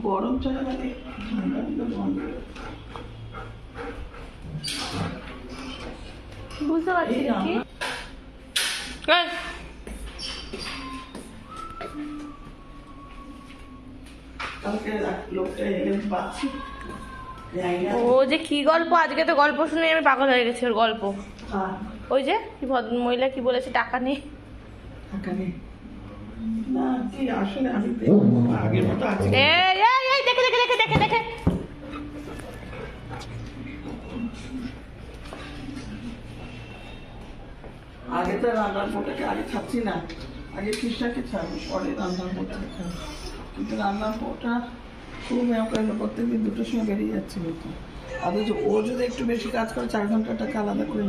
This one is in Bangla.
গরম ছাড়া মানে বুঝতে পারছি না কি ও যে কি গল্প, আজকে তো গল্প শুনে আমি পাগল হয়ে গেছি। ওর গল্প ওই যে কি ভদ্র মহিলা কি বলেছে, টাকা নেই না কি আসলে আমি আগের মতো আছে। দেখে দেখে দেখে দেখে দেখে আগে তো রান্নার পোটাকে আগে খাচ্ছি না, আগে ফিশটাকে খাবো, পরে রান্নার পোটাকে খাবো। কিন্তু রান্নার পোটা খুব প্রত্যেকদিন 2টোর সময় বেরিয়ে যাচ্ছে হতো। আর ও যদি একটু বেশি কাজ করে 4 ঘন্টা টাকা আলাদা করে